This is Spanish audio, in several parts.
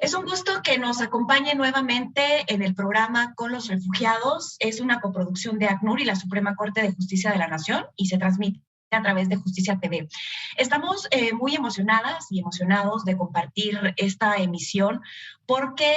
Es un gusto que nos acompañe nuevamente en el programa Con los Refugiados. Es una coproducción de ACNUR y la Suprema Corte de Justicia de la Nación y se transmite a través de Justicia TV. Estamos muy emocionadas y emocionados de compartir esta emisión porque,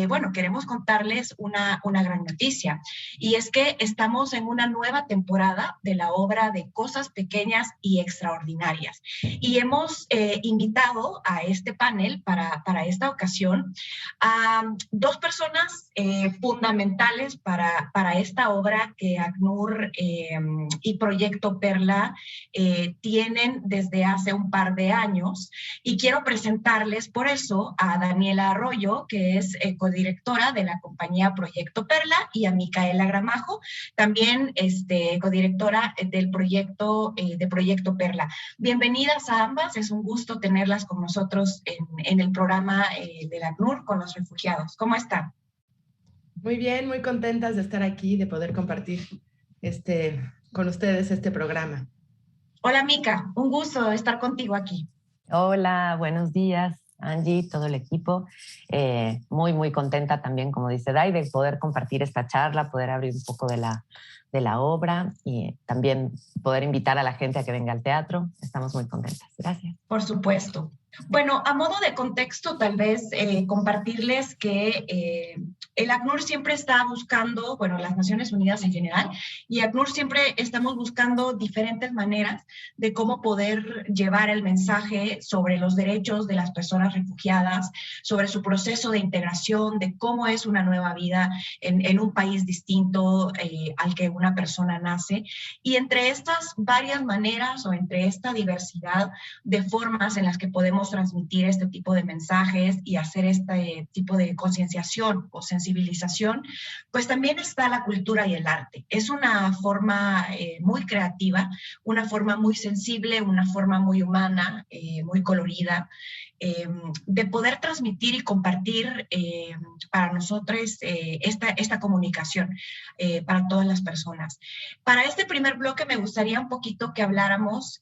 bueno, queremos contarles una gran noticia, y es que estamos en una nueva temporada de la obra de Cosas Pequeñas y Extraordinarias, y hemos invitado a este panel para esta ocasión a dos personas fundamentales para esta obra que ACNUR y Proyecto Perla tienen desde hace un par de años, y quiero presentarles por eso a Daniela Arroyo, que es codirectora de la compañía Proyecto Perla, y a Micaela Gramajo, también codirectora del proyecto de Proyecto Perla. Bienvenidas a ambas, es un gusto tenerlas con nosotros en el programa de la ACNUR Con los Refugiados. ¿Cómo están? Muy bien, muy contentas de estar aquí, de poder compartir con ustedes este programa. Hola Mica, un gusto estar contigo aquí. Hola, buenos días, Angie, todo el equipo. Muy contenta también, como dice Dai, de poder compartir esta charla, poder abrir un poco de la obra y también poder invitar a la gente a que venga al teatro. Estamos muy contentas. Gracias. Por supuesto. Bueno, a modo de contexto, tal vez compartirles que el ACNUR siempre está buscando, bueno, las Naciones Unidas en general, y ACNUR siempre estamos buscando diferentes maneras de cómo poder llevar el mensaje sobre los derechos de las personas refugiadas, sobre su proceso de integración, de cómo es una nueva vida en un país distinto al que una persona nace. Y entre estas varias maneras, o entre esta diversidad de formas en las que podemos transmitir este tipo de mensajes y hacer este tipo de concienciación o sensibilización, pues también está la cultura y el arte. Es una forma muy creativa, una forma muy sensible, una forma muy humana, muy colorida, de poder transmitir y compartir para nosotros esta comunicación para todas las personas. Para este primer bloque me gustaría un poquito que habláramos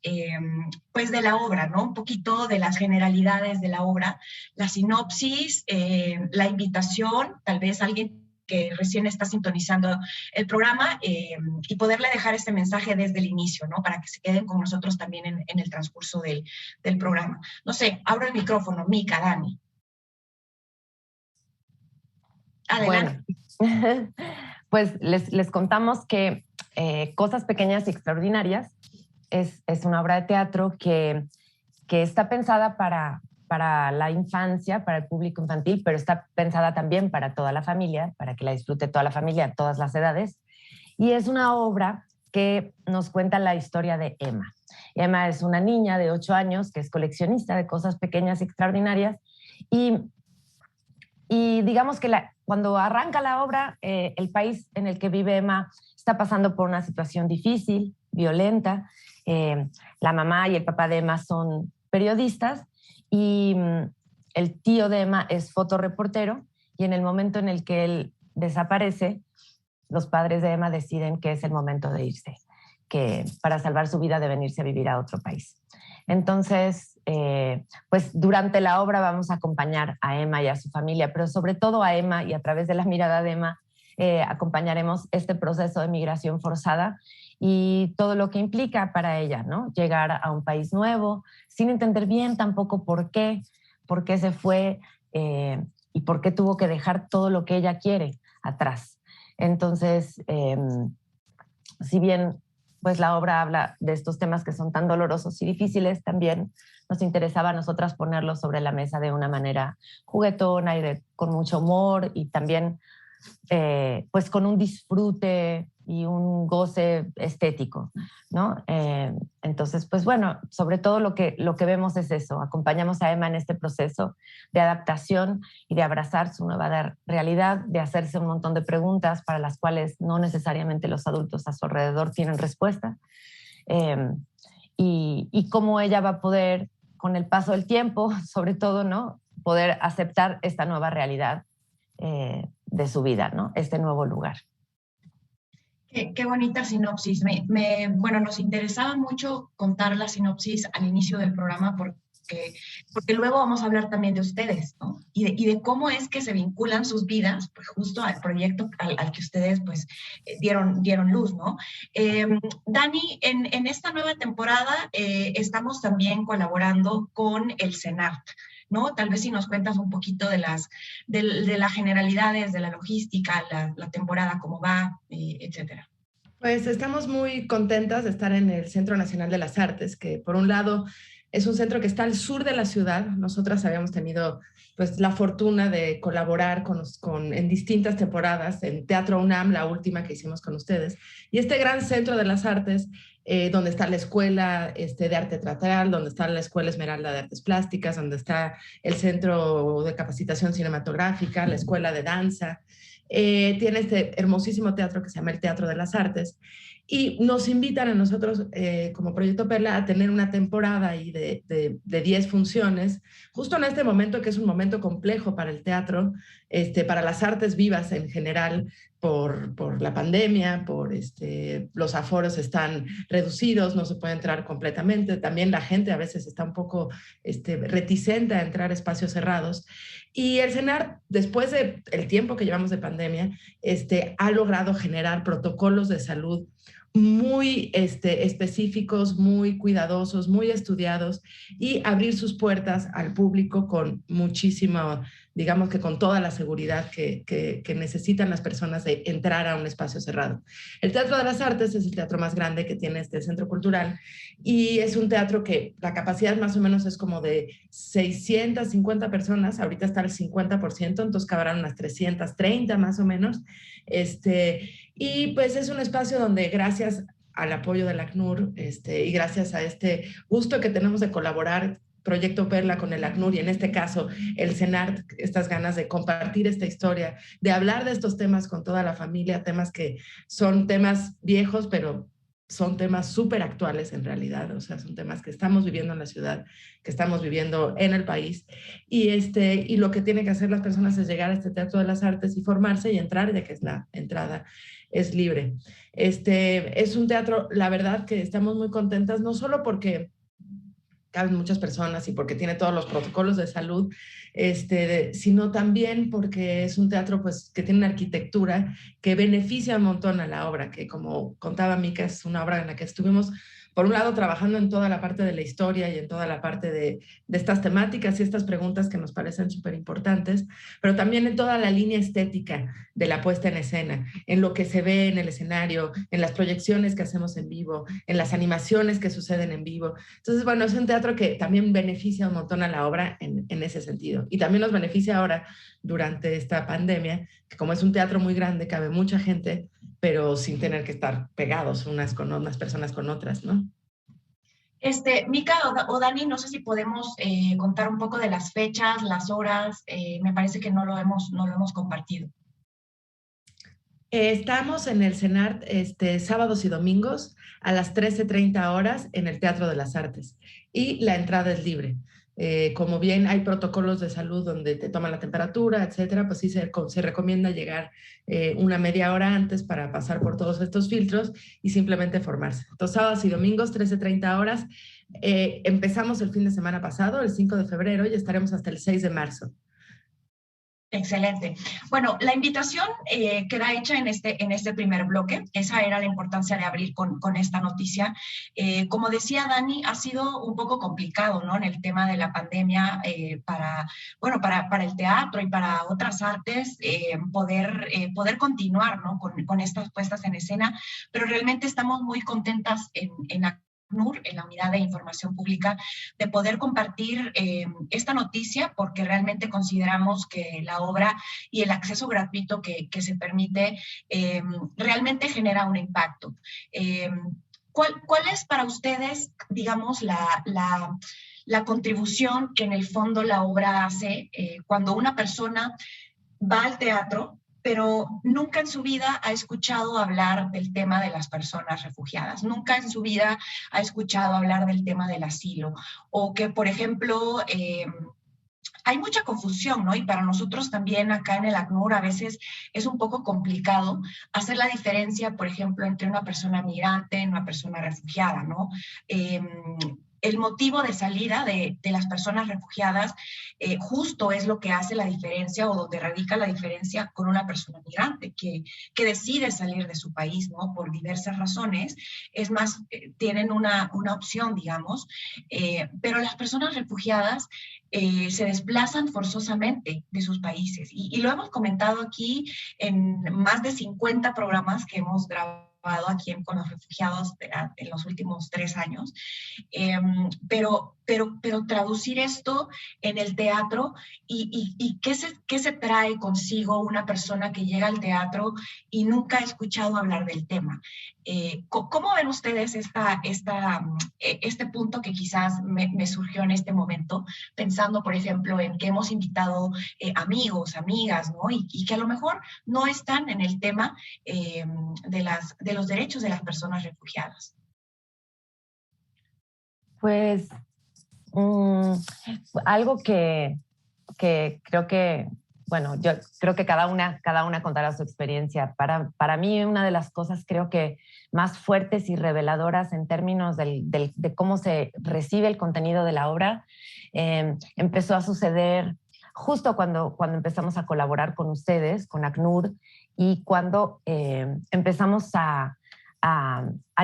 pues de la obra, ¿no? Un poquito de las generalidades de la obra, la sinopsis, la invitación, tal vez alguien que recién está sintonizando el programa y poderle dejar este mensaje desde el inicio, ¿no? Para que se queden con nosotros también en el transcurso del programa. No sé, abro el micrófono, Mica, Dani. Adelante. Bueno, pues les contamos que Cosas Pequeñas y Extraordinarias es una obra de teatro que está pensada para la infancia, para el público infantil, pero está pensada también para toda la familia, para que la disfrute toda la familia a todas las edades. Y es una obra que nos cuenta la historia de Emma. Emma es una niña de 8 años que es coleccionista de cosas pequeñas y extraordinarias, y digamos que cuando arranca la obra, el país en el que vive Emma está pasando por una situación difícil, violenta. La mamá y el papá de Emma son periodistas, y el tío de Emma es fotoreportero, y en el momento en el que él desaparece, los padres de Emma deciden que es el momento de irse, que para salvar su vida deben irse a vivir a otro país. Entonces, pues durante la obra vamos a acompañar a Emma y a su familia, pero sobre todo a Emma, y a través de la mirada de Emma acompañaremos este proceso de migración forzada y todo lo que implica para ella, ¿no? Llegar a un país nuevo, sin entender bien tampoco por qué se fue y por qué tuvo que dejar todo lo que ella quiere atrás. Entonces, si bien pues la obra habla de estos temas que son tan dolorosos y difíciles, también nos interesaba a nosotras ponerlos sobre la mesa de una manera juguetona y con mucho humor, y también pues con un disfrute y un goce estético, ¿no? Entonces, pues bueno, sobre todo lo que vemos es eso. Acompañamos a Emma en este proceso de adaptación y de abrazar su nueva realidad, de hacerse un montón de preguntas para las cuales no necesariamente los adultos a su alrededor tienen respuesta, y cómo ella va a poder, con el paso del tiempo, sobre todo, ¿no? Poder aceptar esta nueva realidad de su vida, ¿no? Este nuevo lugar. Qué bonita sinopsis. Bueno, nos interesaba mucho contar la sinopsis al inicio del programa porque luego vamos a hablar también de ustedes, ¿no? Y de cómo es que se vinculan sus vidas, pues justo al proyecto al que ustedes pues dieron luz, ¿no? Dani, en esta nueva temporada estamos también colaborando con el CENART, ¿no? Tal vez si nos cuentas un poquito de las generalidades, de la logística, la temporada, cómo va, etcétera. Pues estamos muy contentas de estar en el Centro Nacional de las Artes, que por un lado es un centro que está al sur de la ciudad. Nosotras habíamos tenido pues la fortuna de colaborar en distintas temporadas en Teatro UNAM, la última que hicimos con ustedes. Y este gran centro de las artes, donde está la Escuela de Arte Teatral, donde está la Escuela Esmeralda de Artes Plásticas, donde está el Centro de Capacitación Cinematográfica, la Escuela de Danza, tiene este hermosísimo teatro que se llama el Teatro de las Artes, y nos invitan a nosotros como Proyecto Perla a tener una temporada ahí de 10 funciones, justo en este momento que es un momento complejo para el teatro, para las artes vivas en general, por la pandemia, los aforos están reducidos, no se puede entrar completamente, también la gente a veces está un poco reticente a entrar a espacios cerrados, y el CENART, después del tiempo que llevamos de pandemia, ha logrado generar protocolos de salud muy específicos, muy cuidadosos, muy estudiados, y abrir sus puertas al público con muchísima, digamos que con toda la seguridad que necesitan las personas de entrar a un espacio cerrado. El Teatro de las Artes es el teatro más grande que tiene este centro cultural, y es un teatro que la capacidad más o menos es como de 650 personas, ahorita está al 50%, entonces cabrán unas 330 más o menos, y pues es un espacio donde gracias al apoyo del ACNUR y gracias a este gusto que tenemos de colaborar Proyecto Perla con el ACNUR, y en este caso el CENART, estas ganas de compartir esta historia, de hablar de estos temas con toda la familia, temas que son temas viejos, pero son temas súper actuales en realidad, o sea, son temas que estamos viviendo en la ciudad, que estamos viviendo en el país, y lo que tienen que hacer las personas es llegar a este Teatro de las Artes y formarse y entrar, ya que es la entrada es libre. Es un teatro, la verdad que estamos muy contentas, no solo porque caben muchas personas y porque tiene todos los protocolos de salud, sino también porque es un teatro pues, que tiene una arquitectura que beneficia un montón a la obra, que como contaba Mica, es una obra en la que estuvimos, por un lado, trabajando en toda la parte de la historia y en toda la parte de estas temáticas y estas preguntas que nos parecen súper importantes, pero también en toda la línea estética de la puesta en escena, en lo que se ve en el escenario, en las proyecciones que hacemos en vivo, en las animaciones que suceden en vivo. Entonces, bueno, es un teatro que también beneficia un montón a la obra en ese sentido. Y también nos beneficia ahora durante esta pandemia, que como es un teatro muy grande, cabe mucha gente, pero sin tener que estar pegados unas personas con otras, ¿no? Mica o Dani, no sé si podemos contar un poco de las fechas, las horas, me parece que no lo hemos compartido. Estamos en el CENART sábados y domingos a las 13:30 horas en el Teatro de las Artes, y la entrada es libre. Como bien hay protocolos de salud donde te toman la temperatura, etcétera, pues sí se recomienda llegar una media hora antes para pasar por todos estos filtros y simplemente formarse. Entonces, sábados y domingos, 13:30 horas. Empezamos el fin de semana pasado, el 5 de febrero, y estaremos hasta el 6 de marzo. Excelente. Bueno, la invitación queda hecha en este primer bloque. Esa era la importancia de abrir con esta noticia. Como decía Dani, ha sido un poco complicado, ¿no? En el tema de la pandemia para el teatro y para otras artes poder continuar, ¿no? con estas puestas en escena, pero realmente estamos muy contentas en ACNUR, en la Unidad de Información Pública, de poder compartir esta noticia, porque realmente consideramos que la obra y el acceso gratuito que se permite realmente genera un impacto. ¿Cuál es para ustedes, digamos, la contribución que en el fondo la obra hace cuando una persona va al teatro, pero nunca en su vida ha escuchado hablar del tema de las personas refugiadas, nunca en su vida ha escuchado hablar del tema del asilo, o que, por ejemplo, hay mucha confusión, ¿no? Y para nosotros también acá en el ACNUR a veces es un poco complicado hacer la diferencia, por ejemplo, entre una persona migrante y una persona refugiada, ¿no? el motivo de salida de las personas refugiadas justo es lo que hace la diferencia o donde radica la diferencia con una persona migrante que decide salir de su país, ¿no? Por diversas razones. Es más, tienen una opción, digamos, pero las personas refugiadas se desplazan forzosamente de sus países. Y lo hemos comentado aquí en más de 50 programas que hemos grabado aquí con los refugiados en los últimos 3 años, pero traducir esto en el teatro y qué se trae consigo una persona que llega al teatro y nunca ha escuchado hablar del tema. ¿Cómo ven ustedes este punto que quizás me surgió en este momento, pensando, por ejemplo, en que hemos invitado amigos, amigas, ¿no? Y que a lo mejor no están en el tema de los derechos de las personas refugiadas? Pues algo que creo que, bueno, yo creo que cada una contará su experiencia. Para mí, una de las cosas creo que más fuertes y reveladoras en términos de cómo se recibe el contenido de la obra, empezó a suceder justo cuando empezamos a colaborar con ustedes, con ACNUR, y cuando empezamos a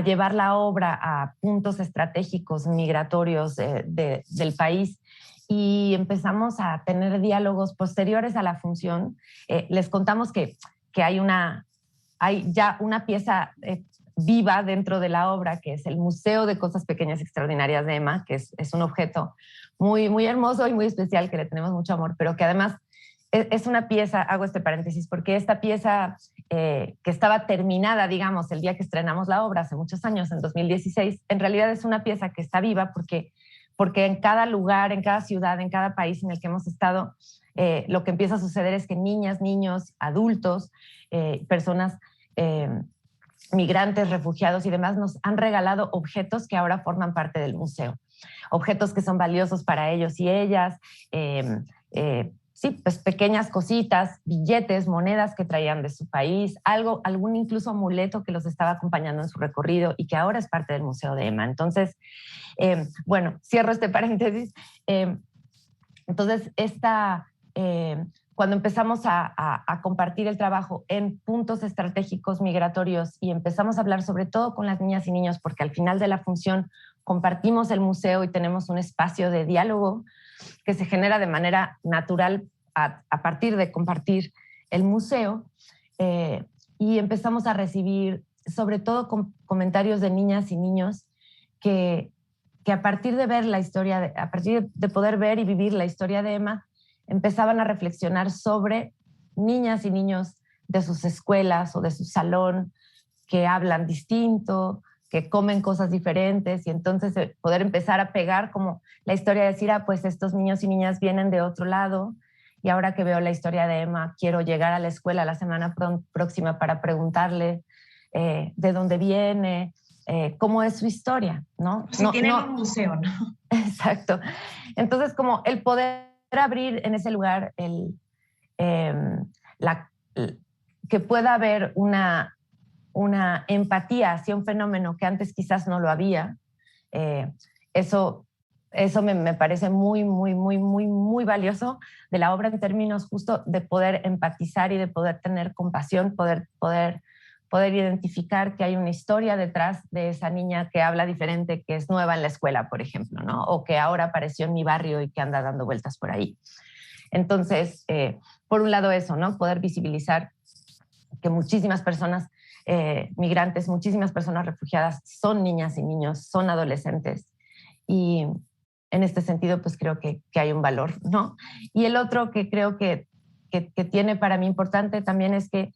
llevar la obra a puntos estratégicos migratorios del país y empezamos a tener diálogos posteriores a la función. Les contamos que hay ya una pieza viva dentro de la obra, que es el Museo de Cosas Pequeñas y Extraordinarias de Emma, que es un objeto muy, muy hermoso y muy especial, que le tenemos mucho amor, pero que además es una pieza, hago este paréntesis, porque esta pieza que estaba terminada, digamos, el día que estrenamos la obra, hace muchos años, en 2016, en realidad es una pieza que está viva porque en cada lugar, en cada ciudad, en cada país en el que hemos estado, lo que empieza a suceder es que niñas, niños, adultos, personas migrantes, refugiados y demás nos han regalado objetos que ahora forman parte del museo. Objetos que son valiosos para ellos y ellas, sí, pues pequeñas cositas, billetes, monedas que traían de su país, algún incluso amuleto que los estaba acompañando en su recorrido y que ahora es parte del Museo de Emma. Entonces, bueno, cierro este paréntesis. Entonces, cuando empezamos a compartir el trabajo en puntos estratégicos migratorios y empezamos a hablar sobre todo con las niñas y niños, porque al final de la función compartimos el museo y tenemos un espacio de diálogo que se genera de manera natural a partir de compartir el museo, y empezamos a recibir sobre todo comentarios de niñas y niños que a partir de ver la historia, a partir de poder ver y vivir la historia de Emma, empezaban a reflexionar sobre niñas y niños de sus escuelas o de su salón que hablan distinto, que comen cosas diferentes, y entonces poder empezar a pegar como la historia de decir, pues estos niños y niñas vienen de otro lado, y ahora que veo la historia de Emma, quiero llegar a la escuela la semana próxima para preguntarle de dónde viene, cómo es su historia, ¿no? Si tienen un museo, ¿no? Exacto. Entonces, como el poder abrir en ese lugar que pueda haber una empatía hacia un fenómeno que antes quizás no lo había, eso me parece muy, muy, muy, muy, muy valioso de la obra en términos justo de poder empatizar y de poder tener compasión, poder identificar que hay una historia detrás de esa niña que habla diferente, que es nueva en la escuela, por ejemplo, ¿no? O que ahora apareció en mi barrio y que anda dando vueltas por ahí. Entonces, por un lado eso, ¿no? Poder visibilizar que muchísimas personas migrantes, muchísimas personas refugiadas son niñas y niños, son adolescentes, y en este sentido pues creo que hay un valor, ¿no? Y el otro que creo que tiene para mí importante también es que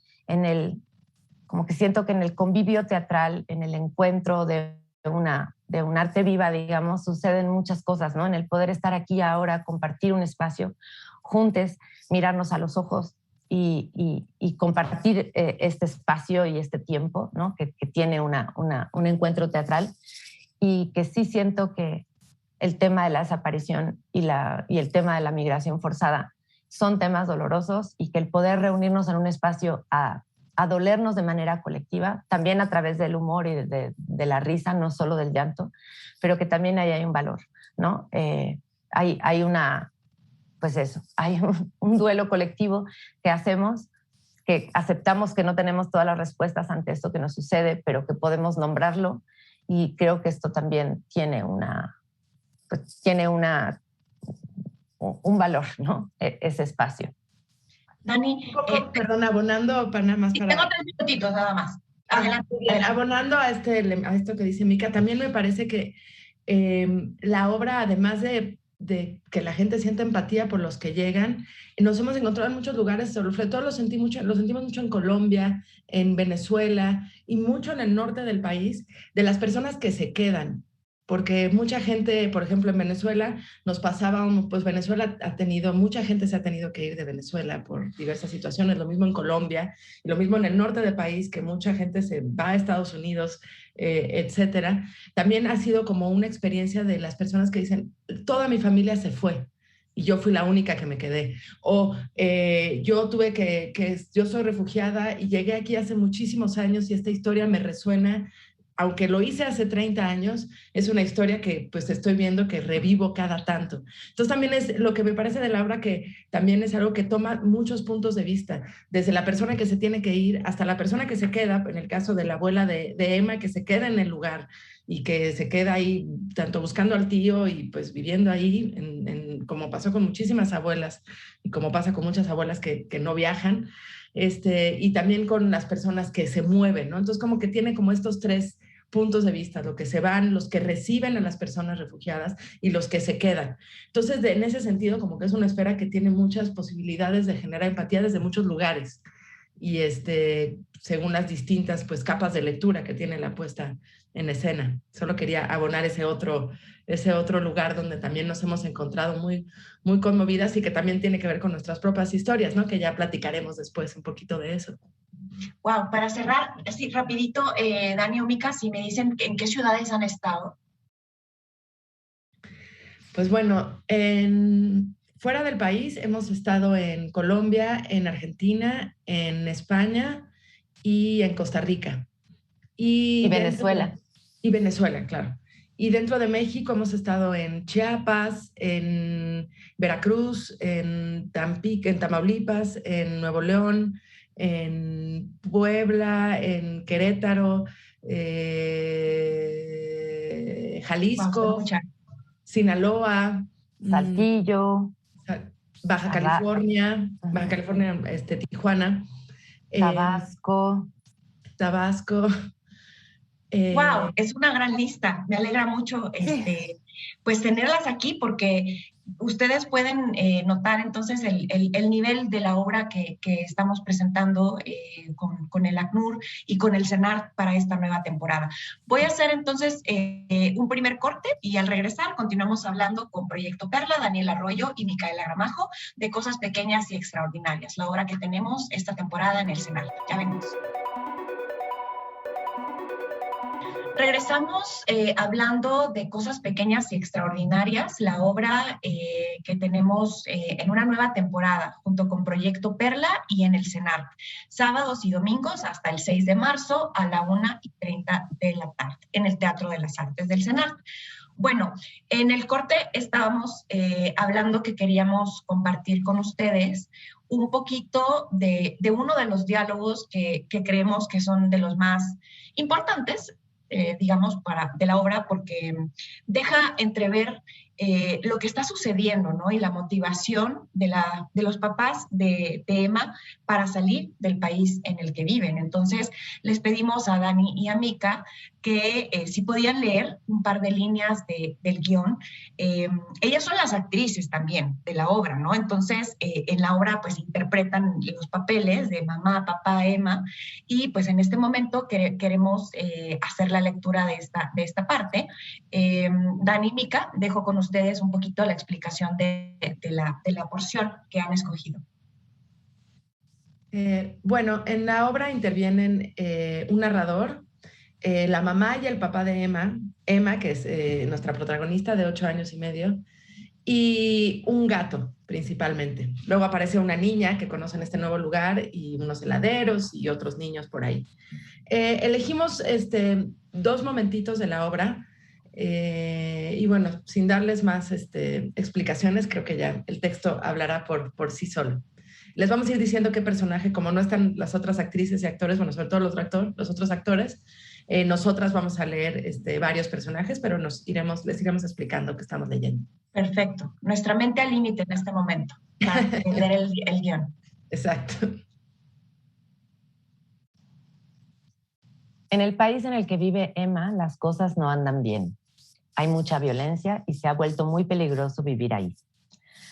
como que siento que en el convivio teatral, en el encuentro de un arte viva, digamos, suceden muchas cosas, ¿no? En el poder estar aquí ahora, compartir un espacio, juntos, mirarnos a los ojos y compartir este espacio y este tiempo, ¿no? que tiene un encuentro teatral, y que sí siento que el tema de la desaparición y el tema de la migración forzada son temas dolorosos, y que el poder reunirnos en un espacio a a dolernos de manera colectiva, también a través del humor y de la risa, no solo del llanto, pero que también ahí hay un valor, ¿no? Hay una, pues eso, hay un duelo colectivo que hacemos, que aceptamos que no tenemos todas las respuestas ante esto que nos sucede, pero que podemos nombrarlo, y creo que esto también tiene un valor, ¿no? Ese espacio. Dani, perdón, abonando para nada más sí, para... tengo 3 minutitos nada más. Adelante. Bien, abonando a esto que dice Mica, también me parece que la obra, además de que la gente sienta empatía por los que llegan, nos hemos encontrado en muchos lugares, sobre todo lo sentimos mucho en Colombia, en Venezuela y mucho en el norte del país, de las personas que se quedan. Porque mucha gente, por ejemplo, en Venezuela nos pasaba, pues Venezuela mucha gente se ha tenido que ir de Venezuela por diversas situaciones, lo mismo en Colombia, y lo mismo en el norte del país, que mucha gente se va a Estados Unidos, etcétera. También ha sido como una experiencia de las personas que dicen, toda mi familia se fue y yo fui la única que me quedé. O yo yo soy refugiada y llegué aquí hace muchísimos años y esta historia me resuena. Aunque lo hice hace 30 años, es una historia que pues estoy viendo que revivo cada tanto. Entonces también es lo que me parece de la obra, que también es algo que toma muchos puntos de vista, desde la persona que se tiene que ir hasta la persona que se queda, en el caso de la abuela de Emma, que se queda en el lugar y que se queda ahí tanto buscando al tío y pues viviendo ahí, como pasó con muchísimas abuelas y como pasa con muchas abuelas que no viajan, y también con las personas que se mueven, ¿no? Entonces como que tiene como estos 3 puntos de vista, los que se van, los que reciben a las personas refugiadas y los que se quedan. Entonces, en ese sentido, como que es una esfera que tiene muchas posibilidades de generar empatía desde muchos lugares y según las distintas pues capas de lectura que tiene la puesta en escena. Solo quería abonar ese otro lugar donde también nos hemos encontrado muy, muy conmovidas y que también tiene que ver con nuestras propias historias, ¿no? Que ya platicaremos después un poquito de eso. Wow, para cerrar, así rapidito, Dani o Mica, si me dicen en qué ciudades han estado. Pues bueno, fuera del país hemos estado en Colombia, en Argentina, en España y en Costa Rica. Y Venezuela. Y Venezuela, claro. Y dentro de México hemos estado en Chiapas, en Veracruz, en Tamaulipas, en Nuevo León, en Puebla, en Querétaro, Jalisco, Wow, Sinaloa, Saltillo, Baja California, Tijuana, Tabasco. Wow, es una gran lista. Me alegra mucho pues tenerlas aquí, porque ustedes pueden notar entonces el nivel de la obra que estamos presentando con el ACNUR y con el CENART para esta nueva temporada. Voy a hacer entonces un primer corte y al regresar continuamos hablando con Proyecto Perla, Daniel Arroyo y Micaela Gramajo, de Cosas Pequeñas y Extraordinarias, la obra que tenemos esta temporada en el CENART. Ya venimos. Regresamos hablando de Cosas Pequeñas y Extraordinarias, la obra que tenemos en una nueva temporada junto con Proyecto Perla y en el CENART, sábados y domingos hasta el 6 de marzo a la 1:30 de la tarde en el Teatro de las Artes del CENART. Bueno, en el corte estábamos hablando que queríamos compartir con ustedes un poquito de uno de los diálogos que creemos que son de los más importantes, digamos, de la obra, porque deja entrever lo que está sucediendo, ¿no? Y la motivación de los papás de Emma para salir del país en el que viven. Entonces, les pedimos a Dani y a Mica que si podían leer un par de líneas del guión. Ellas son las actrices también de la obra, ¿no? Entonces, en la obra pues interpretan los papeles de mamá, papá, Emma, y pues en este momento queremos hacer la lectura de esta parte. Dani y Mica, dejo con ustedes un poquito la explicación de la porción que han escogido. Bueno, en la obra intervienen un narrador, la mamá y el papá de Emma, que es nuestra protagonista de 8 años y medio, y un gato. principalmente. Luego aparece una niña que conoce en este nuevo lugar y unos heladeros y otros niños por ahí. Elegimos 2 momentitos de la obra y bueno, sin darles más explicaciones, creo que ya el texto hablará por sí solo. Les vamos a ir diciendo qué personaje, como no están las otras actrices y actores, bueno, sobre todo los otros actores, nosotras vamos a leer varios personajes, pero les iremos explicando qué estamos leyendo. Perfecto. Nuestra mente al límite en este momento para entender el guión. Exacto. En el país en el que vive Emma, las cosas no andan bien. Hay mucha violencia y se ha vuelto muy peligroso vivir ahí.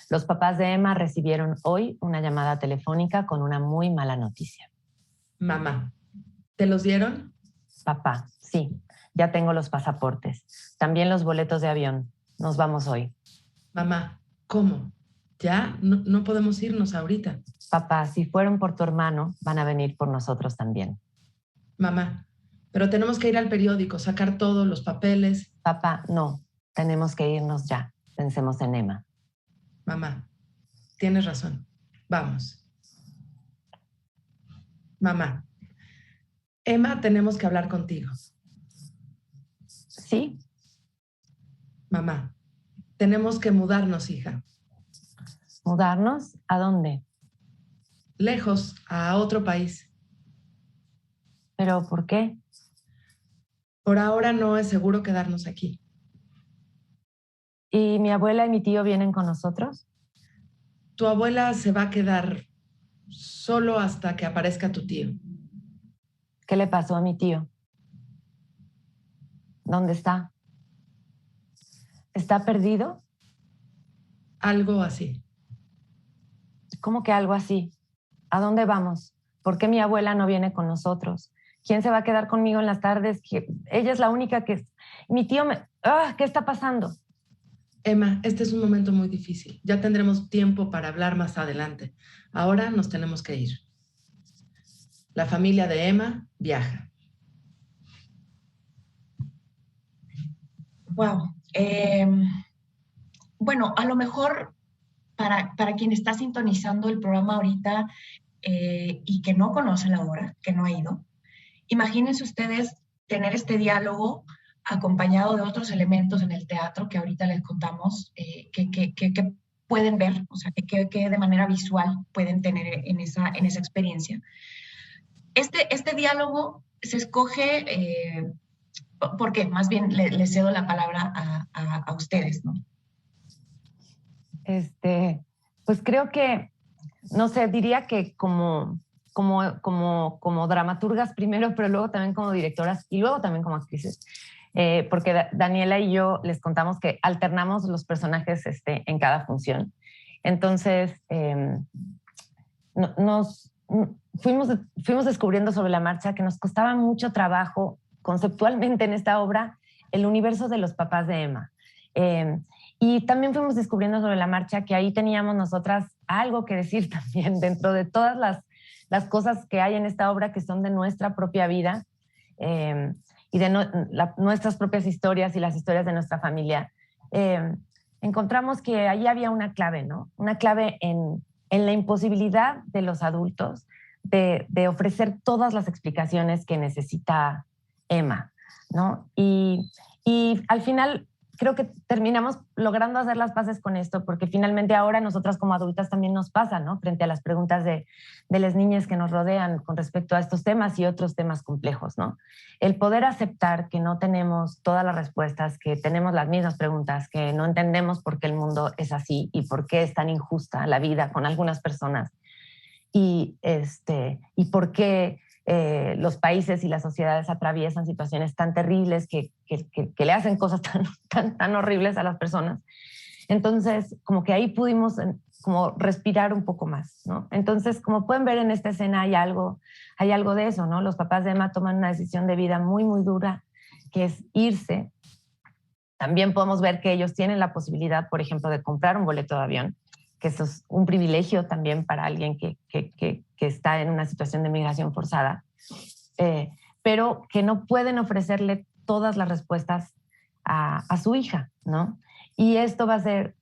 Los papás de Emma recibieron hoy una llamada telefónica con una muy mala noticia. Mamá, ¿te los dieron? Papá, sí, ya tengo los pasaportes. También los boletos de avión. Nos vamos hoy. Mamá, ¿cómo? Ya no podemos irnos ahorita. Papá, si fueron por tu hermano, van a venir por nosotros también. Mamá, pero tenemos que ir al periódico, sacar todos los papeles. Papá, no, tenemos que irnos ya. Pensemos en Emma. Mamá, tienes razón. Vamos. Mamá, Emma, tenemos que hablar contigo. ¿Sí? Mamá, tenemos que mudarnos, hija. ¿Mudarnos? ¿A dónde? Lejos, a otro país. ¿Pero por qué? Por ahora no es seguro quedarnos aquí. ¿Y mi abuela y mi tío vienen con nosotros? Tu abuela se va a quedar solo hasta que aparezca tu tío. ¿Qué le pasó a mi tío? ¿Dónde está? ¿Está perdido? Algo así. ¿Cómo que algo así? ¿A dónde vamos? ¿Por qué mi abuela no viene con nosotros? ¿Quién se va a quedar conmigo en las tardes? Ella es la única que... Mi tío me... ¿Qué está pasando? Emma, este es un momento muy difícil. Ya tendremos tiempo para hablar más adelante. Ahora nos tenemos que ir. La familia de Emma viaja. Wow. Bueno, a lo mejor para quien está sintonizando el programa ahorita y que no conoce la obra, que no ha ido, imagínense ustedes tener este diálogo acompañado de otros elementos en el teatro que ahorita les contamos, que pueden ver, o sea, que de manera visual pueden tener en esa experiencia. Este diálogo se escoge, porque más bien le cedo la palabra a ustedes, ¿no? Pues creo que, no sé, diría que como dramaturgas primero, pero luego también como directoras y luego también como actrices. Porque Daniela y yo les contamos que alternamos los personajes en cada función. Entonces, fuimos descubriendo sobre la marcha que nos costaba mucho trabajo conceptualmente en esta obra el universo de los papás de Emma. Y también fuimos descubriendo sobre la marcha que ahí teníamos nosotras algo que decir también dentro de todas las cosas que hay en esta obra que son de nuestra propia vida y de nuestras propias historias y las historias de nuestra familia. Encontramos que ahí había una clave, ¿no? Una clave en la imposibilidad de los adultos de ofrecer todas las explicaciones que necesita Emma, ¿no? Y al final creo que terminamos logrando hacer las paces con esto, porque finalmente ahora nosotras como adultas también nos pasa, ¿no? Frente a las preguntas de las niñas que nos rodean con respecto a estos temas y otros temas complejos, ¿no? El poder aceptar que no tenemos todas las respuestas, que tenemos las mismas preguntas, que no entendemos por qué el mundo es así y por qué es tan injusta la vida con algunas personas y por qué los países y las sociedades atraviesan situaciones tan terribles que le hacen cosas tan horribles a las personas. Entonces, como que ahí pudimos como respirar un poco más, ¿no? Entonces, como pueden ver en esta escena hay algo de eso, ¿no? Los papás de Emma toman una decisión de vida muy, muy dura, que es irse. También podemos ver que ellos tienen la posibilidad, por ejemplo, de comprar un boleto de avión, que eso es un privilegio también para alguien que está en una situación de migración forzada, pero que no pueden ofrecerle todas las respuestas a su hija, ¿no? Y esto va a ser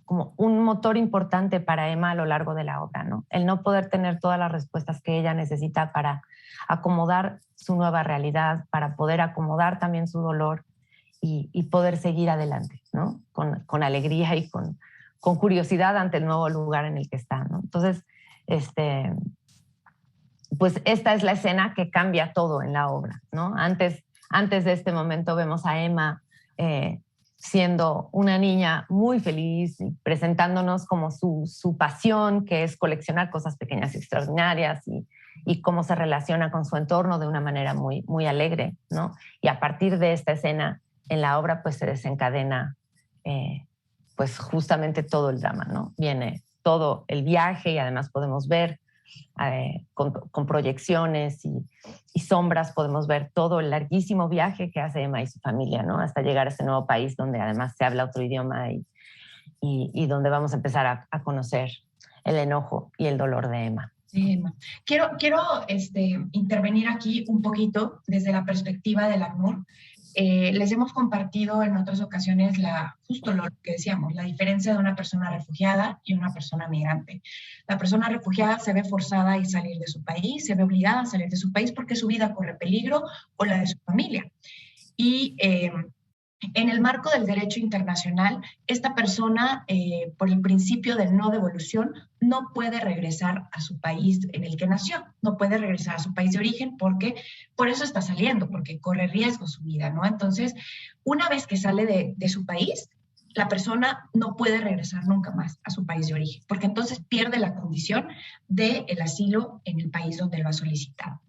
como un motor importante para Emma a lo largo de la obra, ¿no? El no poder tener todas las respuestas que ella necesita para acomodar su nueva realidad, para poder acomodar también su dolor y poder seguir adelante, ¿no? Con alegría y con curiosidad ante el nuevo lugar en el que está, ¿no? Entonces, pues esta es la escena que cambia todo en la obra, ¿no? Antes de este momento vemos a Emma siendo una niña muy feliz, presentándonos como su pasión, que es coleccionar cosas pequeñas y extraordinarias, y cómo se relaciona con su entorno de una manera muy, muy alegre, ¿no? Y a partir de esta escena en la obra pues se desencadena pues justamente todo el drama, ¿no? Viene todo el viaje y además podemos ver con proyecciones y sombras, podemos ver todo el larguísimo viaje que hace Emma y su familia, ¿no? Hasta llegar a este nuevo país donde además se habla otro idioma y donde vamos a empezar a conocer el enojo y el dolor de Emma. Sí, Emma. Quiero intervenir aquí un poquito desde la perspectiva del ACNUR. Les hemos compartido en otras ocasiones justo lo que decíamos, la diferencia de una persona refugiada y una persona migrante. La persona refugiada se ve forzada a salir de su país, se ve obligada a salir de su país porque su vida corre peligro o la de su familia. Y en el marco del derecho internacional, esta persona, por el principio de no devolución, no puede regresar a su país en el que nació, no puede regresar a su país de origen porque por eso está saliendo, porque corre riesgo su vida, ¿no? Entonces, una vez que sale de su país, la persona no puede regresar nunca más a su país de origen, porque entonces pierde la condición del asilo en el país donde lo ha solicitado.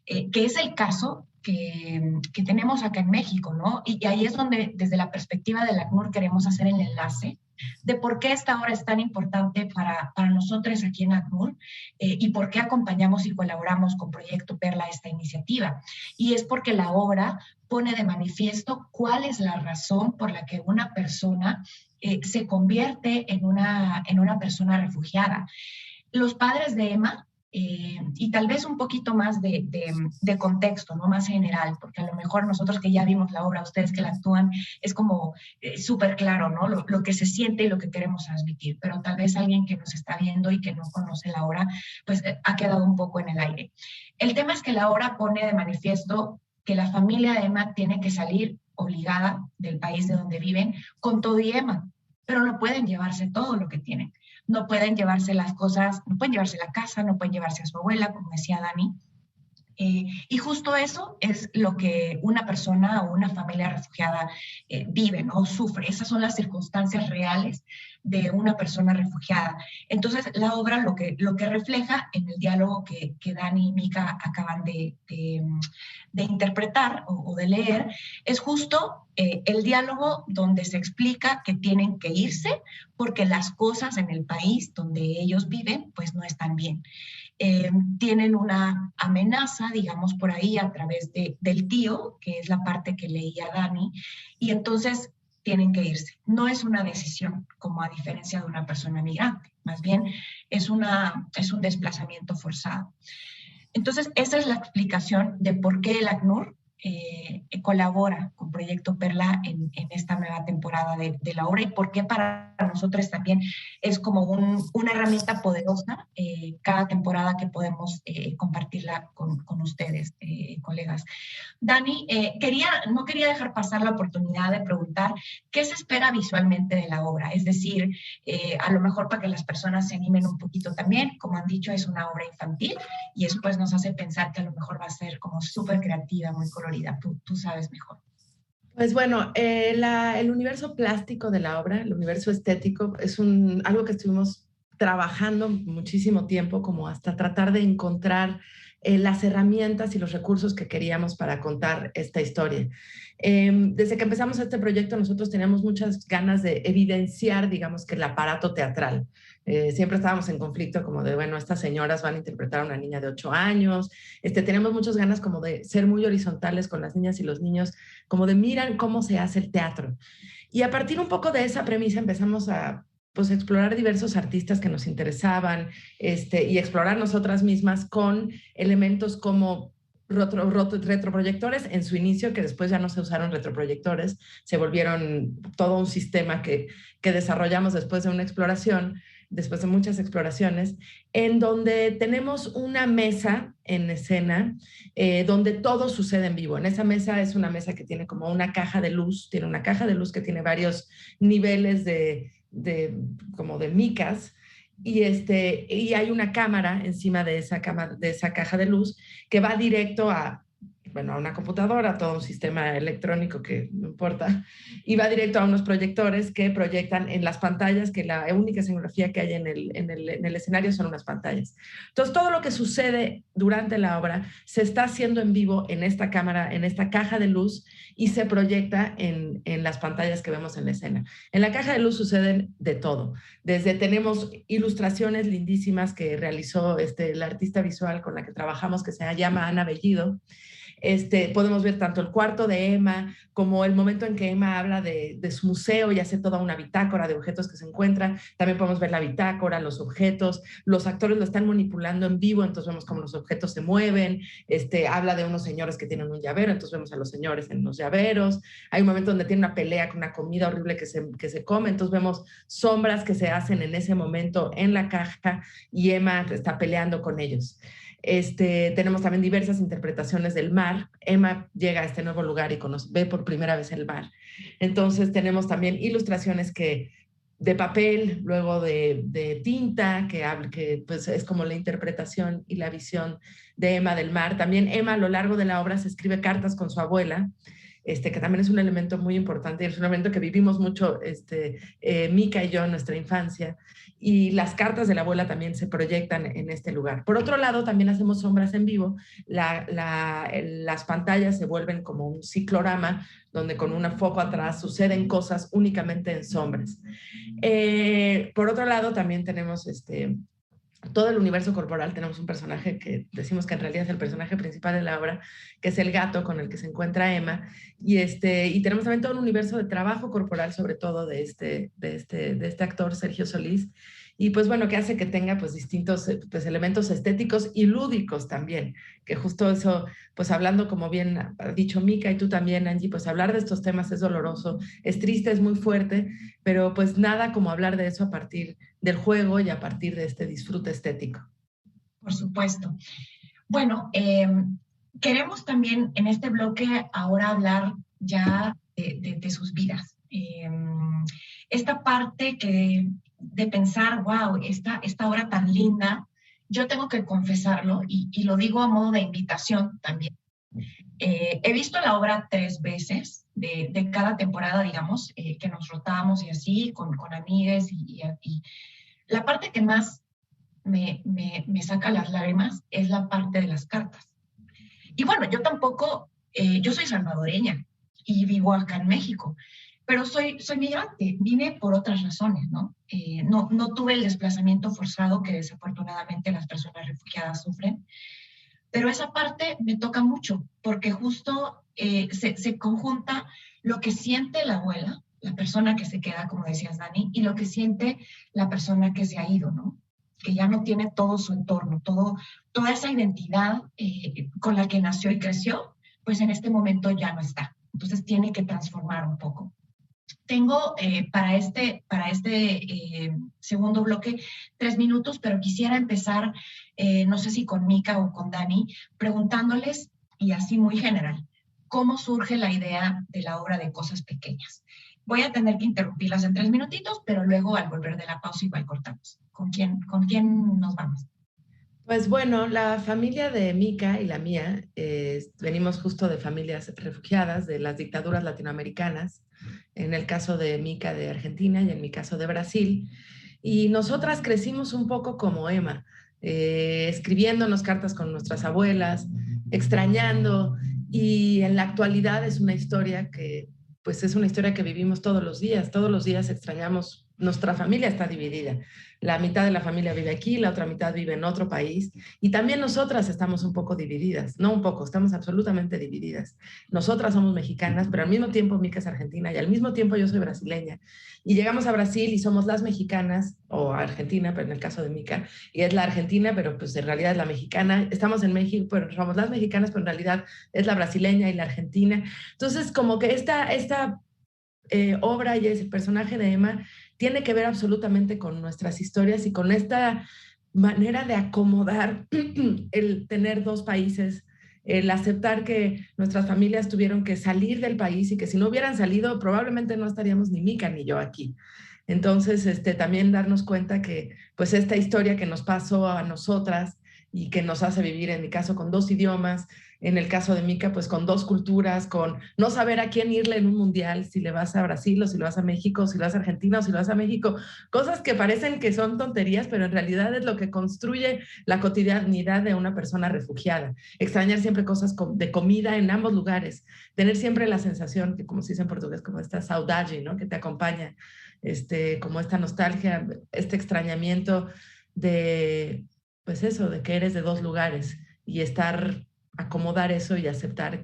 Que es el caso que tenemos acá en México, ¿no? Y ahí es donde, desde la perspectiva del ACNUR, queremos hacer el enlace de por qué esta obra es tan importante para nosotros aquí en ACNUR y por qué acompañamos y colaboramos con Proyecto Perla esta iniciativa. Y es porque la obra pone de manifiesto cuál es la razón por la que una persona se convierte en una persona refugiada. Los padres de Emma, y tal vez un poquito más de contexto, ¿no? Más general, porque a lo mejor nosotros que ya vimos la obra, ustedes que la actúan, es como súper claro, ¿no? Lo que se siente y lo que queremos transmitir, pero tal vez alguien que nos está viendo y que no conoce la obra, pues ha quedado un poco en el aire. El tema es que la obra pone de manifiesto que la familia de Emma tiene que salir obligada del país de donde viven con todo y Emma, pero no pueden llevarse todo lo que tienen. No pueden llevarse las cosas, no pueden llevarse la casa, no pueden llevarse a su abuela, como decía Dani. Y justo eso es lo que una persona o una familia refugiada vive, ¿no? Sufre. Esas son las circunstancias reales de una persona refugiada. Entonces, la obra lo que refleja en el diálogo que Dani y Mika acaban de interpretar o de leer es justo el diálogo donde se explica que tienen que irse porque las cosas en el país donde ellos viven pues no están bien. Tienen una amenaza, digamos, por ahí a través del tío, que es la parte que leía Dani, y entonces tienen que irse. No es una decisión, como a diferencia de una persona migrante, más bien es un desplazamiento forzado. Entonces, esa es la explicación de por qué el ACNUR colabora con Proyecto Perla en esta nueva temporada de la obra y por qué para nosotros también es como una herramienta poderosa cada temporada que podemos compartirla con ustedes, colegas. Dani, no quería dejar pasar la oportunidad de preguntar qué se espera visualmente de la obra, es decir, a lo mejor para que las personas se animen un poquito también, como han dicho, es una obra infantil y eso pues nos hace pensar que a lo mejor va a ser como súper creativa, muy colorida. Tú sabes mejor. Pues bueno, el universo plástico de la obra, el universo estético, es algo que estuvimos trabajando muchísimo tiempo, como hasta tratar de encontrar las herramientas y los recursos que queríamos para contar esta historia. Desde que empezamos este proyecto, nosotros teníamos muchas ganas de evidenciar, digamos, que el aparato teatral. Siempre estábamos en conflicto como de, bueno, estas señoras van a interpretar a una niña de 8 años. Tenemos muchas ganas como de ser muy horizontales con las niñas y los niños, como de miran cómo se hace el teatro. Y a partir un poco de esa premisa empezamos a pues, explorar diversos artistas que nos interesaban y explorar nosotras mismas con elementos como retroproyectores en su inicio, que después ya no se usaron retroproyectores, se volvieron todo un sistema que desarrollamos después de una exploración, después de muchas exploraciones, en donde tenemos una mesa en escena donde todo sucede en vivo. En esa mesa es una mesa que tiene como una caja de luz, tiene una caja de luz que tiene varios niveles como de micas, y hay una cámara encima de esa caja de luz que va directo a una computadora, todo un sistema electrónico que no importa, y va directo a unos proyectores que proyectan en las pantallas, que la única escenografía que hay en el escenario son unas pantallas. Entonces, todo lo que sucede durante la obra se está haciendo en vivo en esta cámara, en esta caja de luz, y se proyecta en las pantallas que vemos en la escena. En la caja de luz suceden de todo. Tenemos ilustraciones lindísimas que realizó la artista visual con la que trabajamos, que se llama Ana Bellido. Podemos ver tanto el cuarto de Emma como el momento en que Emma habla de su museo y hace toda una bitácora de objetos que se encuentran. También podemos ver la bitácora, los objetos. Los actores lo están manipulando en vivo, entonces vemos cómo los objetos se mueven. Habla de unos señores que tienen un llavero, entonces vemos a los señores en los llaveros. Hay un momento donde tiene una pelea con una comida horrible que se come, entonces vemos sombras que se hacen en ese momento en la caja y Emma está peleando con ellos. Tenemos también diversas interpretaciones del mar. Emma llega a este nuevo lugar y ve por primera vez el mar. Entonces tenemos también ilustraciones de papel, luego de tinta, que pues es como la interpretación y la visión de Emma del mar. También Emma a lo largo de la obra se escribe cartas con su abuela, que también es un elemento muy importante, es un elemento que vivimos mucho, Mica y yo en nuestra infancia, y las cartas de la abuela también se proyectan en este lugar. Por otro lado, también hacemos sombras en vivo. Las pantallas se vuelven como un ciclorama, donde con un foco atrás suceden cosas únicamente en sombras. Por otro lado, también tenemos todo el universo corporal. Tenemos un personaje que decimos que en realidad es el personaje principal de la obra, que es el gato con el que se encuentra Emma, y tenemos también todo un universo de trabajo corporal, sobre todo de este actor Sergio Solís, y pues bueno, que hace que tenga pues distintos pues, elementos estéticos y lúdicos también, que justo eso, pues hablando como bien ha dicho Mica y tú también, Angie, pues hablar de estos temas es doloroso, es triste, es muy fuerte, pero pues nada como hablar de eso a partir del juego y a partir de este disfrute estético. Por supuesto. Bueno, queremos también en este bloque ahora hablar ya de sus vidas. Esta parte de pensar, wow, esta obra tan linda, yo tengo que confesarlo y lo digo a modo de invitación también. He visto la obra 3 veces de cada temporada, digamos, que nos rotábamos y así, con amigues y la parte que más me saca las lágrimas es la parte de las cartas. Y bueno, yo tampoco, yo soy salvadoreña y vivo acá en México, pero soy migrante, vine por otras razones, ¿no? No tuve el desplazamiento forzado que desafortunadamente las personas refugiadas sufren, pero esa parte me toca mucho, porque justo se conjunta lo que siente la abuela, la persona que se queda, como decías, Dani, y lo que siente la persona que se ha ido, ¿no? Que ya no tiene todo su entorno, toda esa identidad con la que nació y creció, pues en este momento ya no está. Entonces tiene que transformar un poco. Tengo para este segundo bloque 3 minutos, pero quisiera empezar, no sé si con Mica o con Dani, preguntándoles, y así muy general, ¿cómo surge la idea de la obra de Cosas Pequeñas? Voy a tener que interrumpirlas en 3 minutitos, pero luego al volver de la pausa igual cortamos. ¿Con quién nos vamos? Pues bueno, la familia de Mica y la mía, venimos justo de familias refugiadas de las dictaduras latinoamericanas, en el caso de Mica de Argentina y en mi caso de Brasil, y nosotras crecimos un poco como Emma, escribiéndonos cartas con nuestras abuelas, extrañando, y en la actualidad es una historia que pues es una historia que vivimos todos los días extrañamos nuestra familia está dividida. La mitad de la familia vive aquí, la otra mitad vive en otro país. Y también nosotras estamos un poco divididas. No un poco, estamos absolutamente divididas. Nosotras somos mexicanas, pero al mismo tiempo Mica es argentina y al mismo tiempo yo soy brasileña. Y llegamos a Brasil y somos las mexicanas, o Argentina, pero en el caso de Mica, y es la argentina, pero pues en realidad es la mexicana. Estamos en México, pero somos las mexicanas, pero en realidad es la brasileña y la argentina. Entonces, como que esta obra y ese personaje de Emma tiene que ver absolutamente con nuestras historias y con esta manera de acomodar el tener dos países, el aceptar que nuestras familias tuvieron que salir del país y que si no hubieran salido probablemente no estaríamos ni Mica ni yo aquí. Entonces, también darnos cuenta que pues esta historia que nos pasó a nosotras y que nos hace vivir, en mi caso, con dos idiomas, en el caso de Mica, pues con dos culturas, con no saber a quién irle en un mundial, si le vas a Brasil o si le vas a México, o si le vas a Argentina o si le vas a México, cosas que parecen que son tonterías, pero en realidad es lo que construye la cotidianidad de una persona refugiada. Extrañar siempre cosas de comida en ambos lugares, tener siempre la sensación, que como se dice en portugués, como esta saudade, ¿no? Que te acompaña, como esta nostalgia, este extrañamiento de, pues eso, de que eres de dos lugares y acomodar eso y aceptar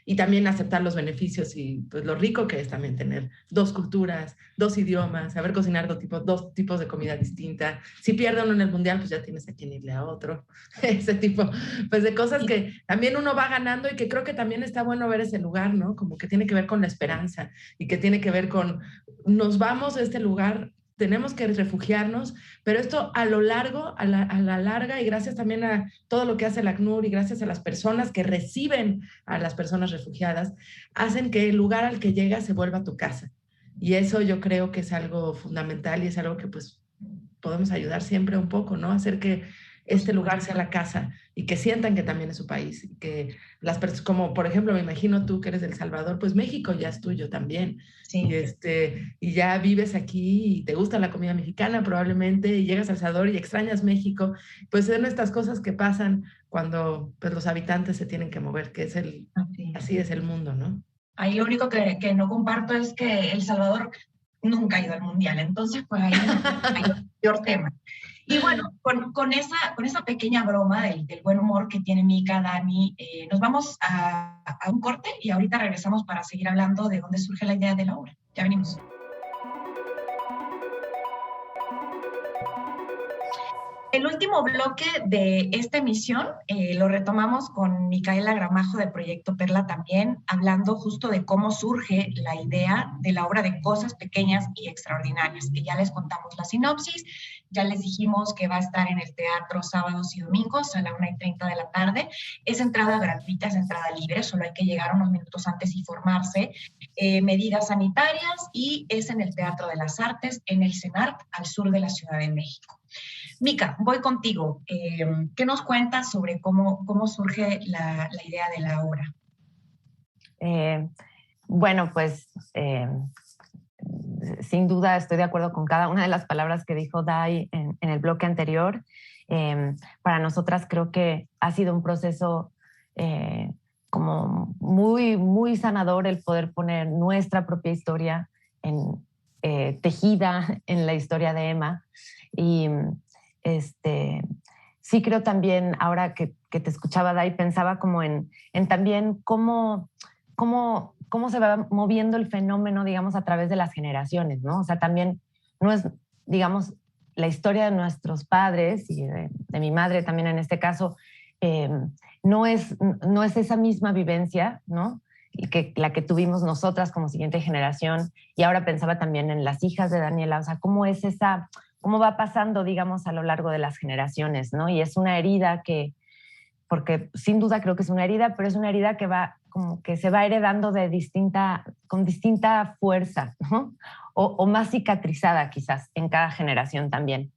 y también aceptar los beneficios y pues lo rico que es también tener dos culturas, dos idiomas, saber cocinar dos tipos de comida distinta. Si pierde uno en el mundial, pues ya tienes a quien irle a otro. Ese tipo, pues de cosas que también uno va ganando y que creo que también está bueno ver ese lugar, ¿no? Como que tiene que ver con la esperanza y que tiene que ver con, nos vamos a este lugar, tenemos que refugiarnos, pero esto a lo largo, a la larga, y gracias también a todo lo que hace el ACNUR y gracias a las personas que reciben a las personas refugiadas, hacen que el lugar al que llegas se vuelva tu casa. Y eso yo creo que es algo fundamental y es algo que pues podemos ayudar siempre un poco, ¿no? Hacer que este lugar sea la casa y que sientan que también es su país. Y que las personas, como por ejemplo, me imagino tú que eres de El Salvador, pues México ya es tuyo también. Sí. Y ya vives aquí y te gusta la comida mexicana probablemente y llegas a El Salvador y extrañas México. Pues son estas cosas que pasan cuando pues, los habitantes se tienen que mover, que es así es el mundo, ¿no? Ahí lo único que no comparto es que El Salvador nunca ha ido al mundial, entonces pues ahí hay un peor tema. Y bueno, con esa pequeña broma del buen humor que tiene Mica, Dani, nos vamos a un corte y ahorita regresamos para seguir hablando de dónde surge la idea de la obra. Ya venimos. El último bloque de esta emisión lo retomamos con Micaela Gramajo de Proyecto Perla también, hablando justo de cómo surge la idea de la obra de Cosas Pequeñas y Extraordinarias, que ya les contamos la sinopsis, ya les dijimos que va a estar en el teatro sábados y domingos a la 1:30 de la tarde. Es entrada gratuita, es entrada libre, solo hay que llegar unos minutos antes y formarse. Medidas sanitarias y es en el Teatro de las Artes, en el CENART, al sur de la Ciudad de México. Mica, voy contigo. ¿Qué nos cuentas sobre cómo surge la idea de la obra? Bueno, pues sin duda estoy de acuerdo con cada una de las palabras que dijo Dai en el bloque anterior. Para nosotras creo que ha sido un proceso como muy, muy sanador el poder poner nuestra propia historia tejida en la historia de Emma. Y sí creo también, ahora que te escuchaba, Dai, pensaba como en también cómo se va moviendo el fenómeno, digamos, a través de las generaciones, ¿no? O sea, también no es, digamos, la historia de nuestros padres y de mi madre también en este caso, no es esa misma vivencia, ¿no? La que tuvimos nosotras como siguiente generación. Y ahora pensaba también en las hijas de Daniela, o sea, cómo va pasando, digamos, a lo largo de las generaciones, ¿no? Y es una herida porque sin duda creo que es una herida, pero es una herida que va como que se va heredando con distinta fuerza, ¿no? O más cicatrizada quizás en cada generación también.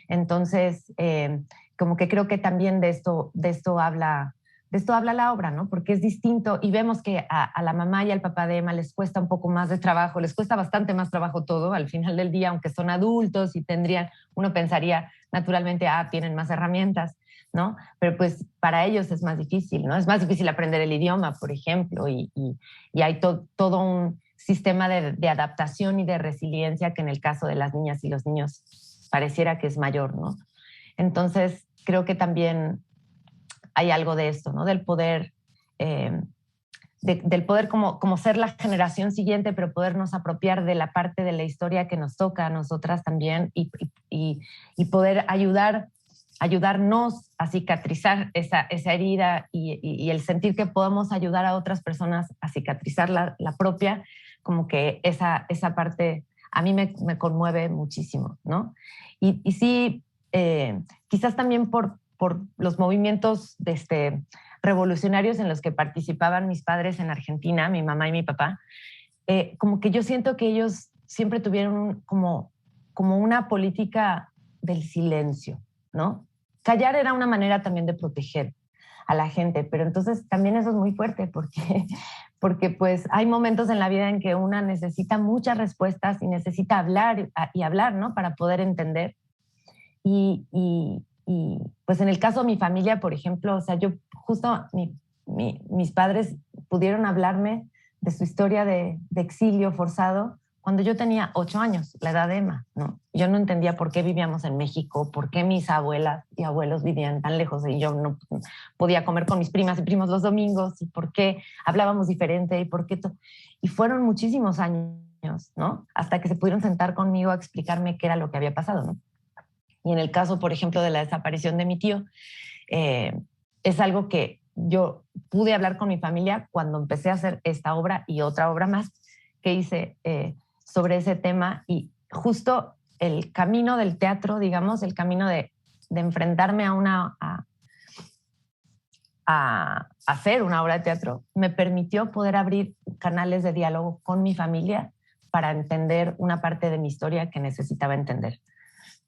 Entonces, como que creo que también de esto habla la obra, ¿no? Porque es distinto y vemos que a la mamá y al papá de Emma les cuesta un poco más de trabajo, les cuesta bastante más trabajo todo al final del día, aunque son adultos y uno pensaría naturalmente, tienen más herramientas, ¿no? Pero pues para ellos es más difícil, ¿no? Es más difícil aprender el idioma, por ejemplo, y hay todo un sistema de adaptación y de resiliencia que en el caso de las niñas y los niños pareciera que es mayor, ¿no? Entonces, creo que también hay algo de esto, ¿no? Del poder, del poder como ser la generación siguiente, pero podernos apropiar de la parte de la historia que nos toca a nosotras también y poder ayudarnos a cicatrizar esa herida y el sentir que podemos ayudar a otras personas a cicatrizar la propia, como que esa parte a mí me conmueve muchísimo, ¿no? Y sí, quizás también por los movimientos revolucionarios en los que participaban mis padres en Argentina, mi mamá y mi papá, como que yo siento que ellos siempre tuvieron como una política del silencio, ¿no? Callar era una manera también de proteger a la gente, pero entonces también eso es muy fuerte porque pues hay momentos en la vida en que una necesita muchas respuestas y necesita hablar y hablar, ¿no? Para poder entender. Y pues en el caso de mi familia, por ejemplo, o sea, yo justo mis padres pudieron hablarme de su historia de exilio forzado cuando yo tenía 8 años, la edad de Emma, ¿no? Yo no entendía por qué vivíamos en México, por qué mis abuelas y abuelos vivían tan lejos y yo no podía comer con mis primas y primos los domingos y por qué hablábamos diferente y por qué y fueron muchísimos años, ¿no? Hasta que se pudieron sentar conmigo a explicarme qué era lo que había pasado, ¿no? Y en el caso, por ejemplo, de la desaparición de mi tío, es algo que yo pude hablar con mi familia cuando empecé a hacer esta obra y otra obra más que hice sobre ese tema. Y justo el camino del teatro, digamos, el camino de enfrentarme a hacer una obra de teatro, me permitió poder abrir canales de diálogo con mi familia para entender una parte de mi historia que necesitaba entender,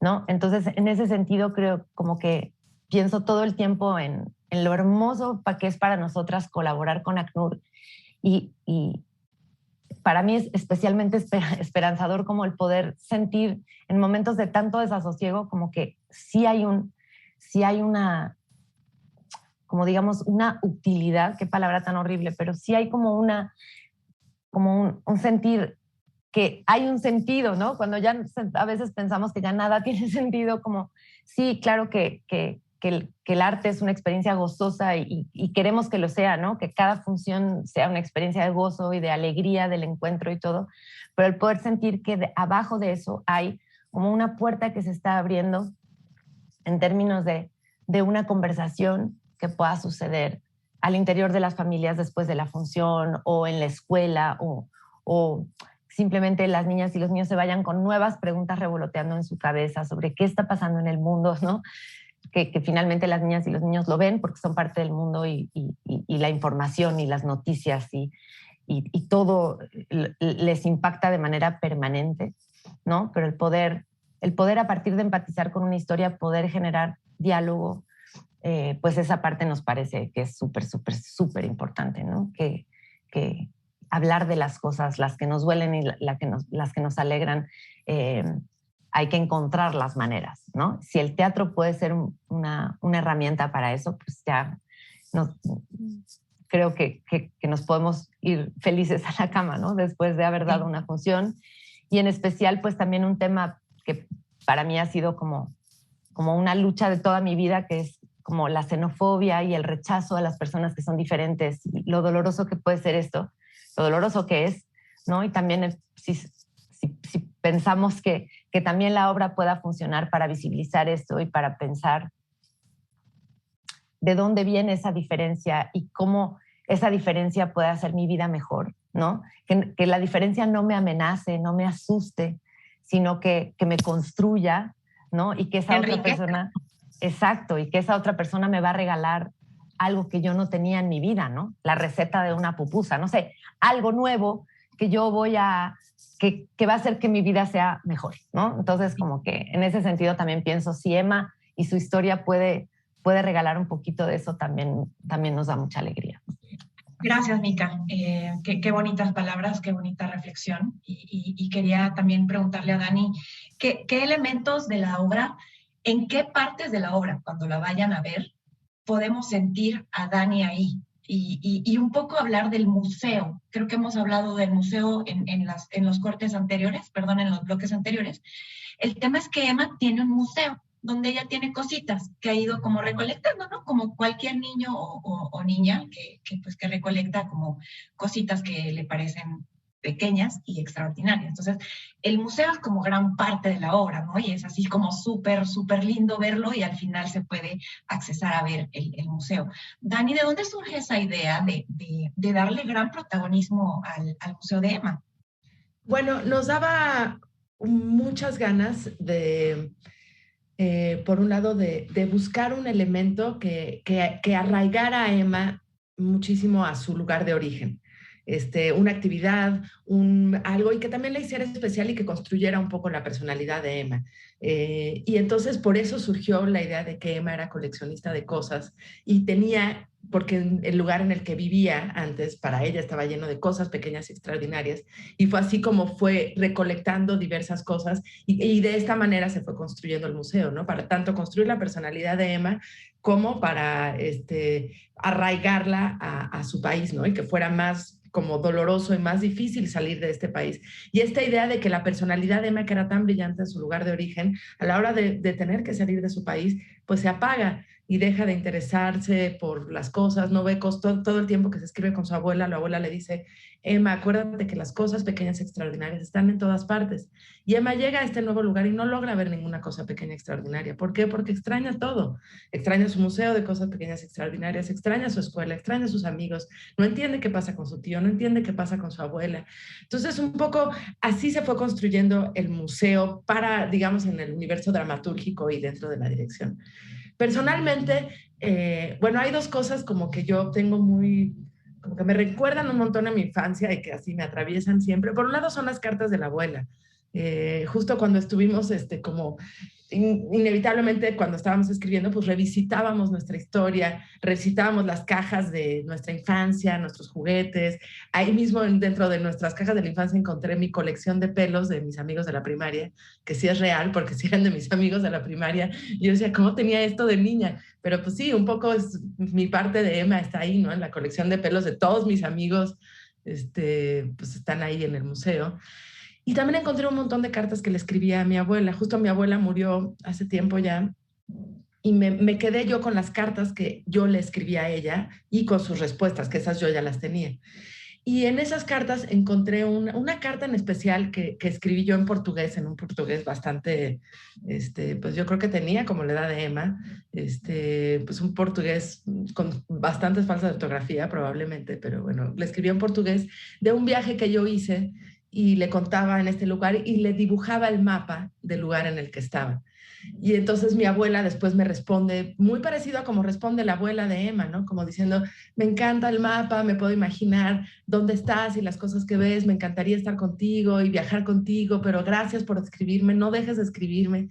¿no? Entonces, en ese sentido, creo como que pienso todo el tiempo en lo hermoso que es para nosotras colaborar con ACNUR y para mí es especialmente esperanzador como el poder sentir en momentos de tanto desasosiego como que sí hay una, como digamos, una utilidad, qué palabra tan horrible, pero sí hay como un sentir que hay un sentido, ¿no? Cuando ya a veces pensamos que ya nada tiene sentido, como sí, claro que el arte es una experiencia gozosa y queremos que lo sea, ¿no? Que cada función sea una experiencia de gozo y de alegría del encuentro y todo, pero el poder sentir que abajo de eso hay como una puerta que se está abriendo en términos de una conversación que pueda suceder al interior de las familias después de la función o en la escuela o simplemente las niñas y los niños se vayan con nuevas preguntas revoloteando en su cabeza sobre qué está pasando en el mundo, ¿no? Que finalmente las niñas y los niños lo ven porque son parte del mundo y la información y las noticias y todo les impacta de manera permanente, ¿no? Pero el poder a partir de empatizar con una historia, poder generar diálogo, pues esa parte nos parece que es súper, súper, súper importante, ¿no? Que hablar de las cosas, las que nos duelen y las que nos alegran, hay que encontrar las maneras, ¿no? Si el teatro puede ser una herramienta para eso, pues ya creo que nos podemos ir felices a la cama, ¿no? Después de haber dado una función. Y en especial, pues también un tema que para mí ha sido como una lucha de toda mi vida, que es como la xenofobia y el rechazo a las personas que son diferentes, lo doloroso que puede ser esto, lo doloroso que es, ¿no? Y también si pensamos que también la obra pueda funcionar para visibilizar esto y para pensar de dónde viene esa diferencia y cómo esa diferencia puede hacer mi vida mejor, ¿no? Que la diferencia no me amenace, no me asuste, sino que me construya, ¿no? Y que esa otra persona, exacto, y que esa otra persona me va a regalar algo que yo no tenía en mi vida, ¿no? La receta de una pupusa, no sé, algo nuevo que yo voy a, que va a hacer que mi vida sea mejor, ¿no? Entonces, como que en ese sentido también pienso, si Emma y su historia puede regalar un poquito de eso, también nos da mucha alegría. Gracias, Mica. Qué bonitas palabras, qué bonita reflexión. Y quería también preguntarle a Dani, ¿qué elementos de la obra, en qué partes de la obra, cuando la vayan a ver, podemos sentir a Dani ahí? y un poco hablar del museo. Creo que hemos hablado del museo en los cortes anteriores, perdón, en los bloques anteriores. El tema es que Emma tiene un museo donde ella tiene cositas que ha ido como recolectando, ¿no? Como cualquier niño o niña pues, que recolecta como cositas que le parecen pequeñas y extraordinarias. Entonces, el museo es como gran parte de la obra, ¿no? Y es así como súper, súper lindo verlo y al final se puede accesar a ver el museo. Dani, ¿de dónde surge esa idea de darle gran protagonismo al Museo de Emma? Bueno, nos daba muchas ganas de, por un lado, de buscar un elemento que arraigara a Emma muchísimo a su lugar de origen. Una actividad, algo, y que también la hiciera especial y que construyera un poco la personalidad de Emma. Y entonces por eso surgió la idea de que Emma era coleccionista de cosas y tenía, porque el lugar en el que vivía antes, para ella estaba lleno de cosas pequeñas y extraordinarias, y fue así como fue recolectando diversas cosas, y de esta manera se fue construyendo el museo, ¿no? Para tanto construir la personalidad de Emma, como para arraigarla a su país, ¿no? Y que fuera más como doloroso y más difícil salir de este país. Y esta idea de que la personalidad de Emma, que era tan brillante en su lugar de origen, a la hora de tener que salir de su país, pues se apaga y deja de interesarse por las cosas, no ve todo el tiempo que se escribe con su abuela, la abuela le dice, Emma, acuérdate que las cosas pequeñas y extraordinarias están en todas partes. Y Emma llega a este nuevo lugar y no logra ver ninguna cosa pequeña y extraordinaria. ¿Por qué? Porque extraña todo. Extraña su museo de cosas pequeñas y extraordinarias, extraña su escuela, extraña a sus amigos, no entiende qué pasa con su tío, no entiende qué pasa con su abuela. Entonces, un poco así se fue construyendo el museo para, digamos, en el universo dramatúrgico y dentro de la dirección. Personalmente, bueno, hay dos cosas como que yo tengo muy, como que me recuerdan un montón a mi infancia y que así me atraviesan siempre. Por un lado son las cartas de la abuela. Justo cuando estuvimos como inevitablemente cuando estábamos escribiendo, pues revisitábamos nuestra historia, revisitábamos las cajas de nuestra infancia, nuestros juguetes. Ahí mismo dentro de nuestras cajas de la infancia encontré mi colección de pelos de mis amigos de la primaria, que sí es real porque sí eran de mis amigos de la primaria. Y yo decía, ¿cómo tenía esto de niña? Pero pues sí, un poco es, mi parte de Emma está ahí, ¿no? En la colección de pelos de todos mis amigos, pues están ahí en el museo. Y también encontré un montón de cartas que le escribía a mi abuela. Justo mi abuela murió hace tiempo ya y me quedé yo con las cartas que yo le escribía a ella y con sus respuestas, que esas yo ya las tenía. Y en esas cartas encontré una carta en especial que escribí yo en portugués, en un portugués bastante, pues yo creo que tenía como la edad de Emma, pues un portugués con bastantes faltas de ortografía probablemente, pero bueno, le escribí en portugués de un viaje que yo hice y le contaba en este lugar y le dibujaba el mapa del lugar en el que estaba. Y entonces mi abuela después me responde, muy parecido a como responde la abuela de Emma, ¿no? Como diciendo, me encanta el mapa, me puedo imaginar dónde estás y las cosas que ves, me encantaría estar contigo y viajar contigo, pero gracias por escribirme, no dejes de escribirme.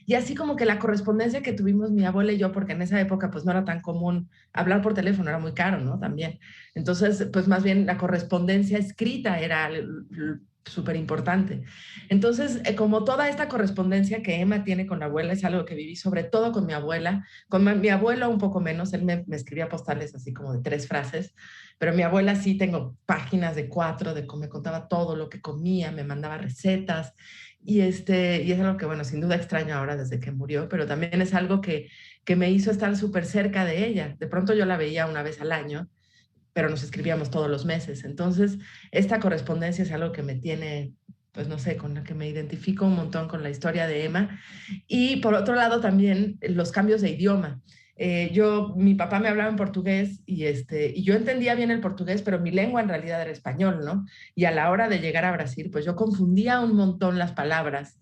Y así como que la correspondencia que tuvimos mi abuela y yo, porque en esa época pues no era tan común hablar por teléfono, era muy caro, ¿no? También. Entonces, pues más bien la correspondencia escrita era súper importante. Entonces, como toda esta correspondencia que Emma tiene con la abuela es algo que viví sobre todo con mi abuela, con mi abuelo un poco menos, él me escribía postales así como de 3 frases, pero mi abuela sí tengo páginas de 4, de cómo me contaba todo lo que comía, me mandaba recetas, y es algo que, bueno, sin duda extraño ahora desde que murió, pero también es algo que me hizo estar súper cerca de ella. De pronto yo la veía una vez al año, pero nos escribíamos todos los meses. Entonces, esta correspondencia es algo que me tiene, pues no sé, con la que me identifico un montón con la historia de Emma. Y por otro lado también los cambios de idioma. Mi papá me hablaba en portugués y yo entendía bien el portugués, pero mi lengua en realidad era español, ¿no? Y a la hora de llegar a Brasil, pues yo confundía un montón las palabras.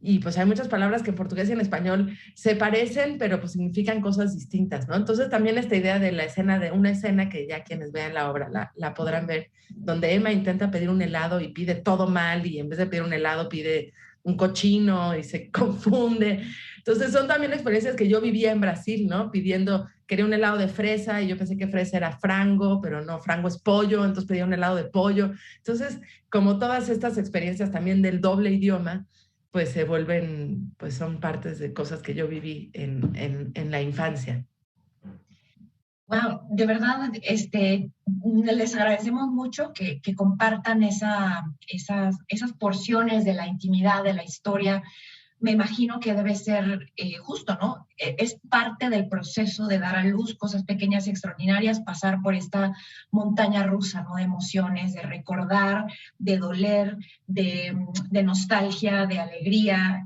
Y pues hay muchas palabras que en portugués y en español se parecen, pero pues significan cosas distintas, ¿no? Entonces también esta idea de la escena, de una escena que ya quienes vean la obra la podrán ver, donde Emma intenta pedir un helado y pide todo mal y en vez de pedir un helado pide un cochino y se confunde. Entonces son también experiencias que yo vivía en Brasil, ¿no? Quería un helado de fresa y yo pensé que fresa era frango, pero no, frango es pollo, entonces pedía un helado de pollo. Entonces, como todas estas experiencias también del doble idioma, pues se vuelven, pues son partes de cosas que yo viví en la infancia. Wow, de verdad, les agradecemos mucho que compartan esas porciones de la intimidad, de la historia. Me imagino que debe ser justo, ¿no? Es parte del proceso de dar a luz cosas pequeñas y extraordinarias, pasar por esta montaña rusa, ¿no? De emociones, de recordar, de doler, de nostalgia, de alegría.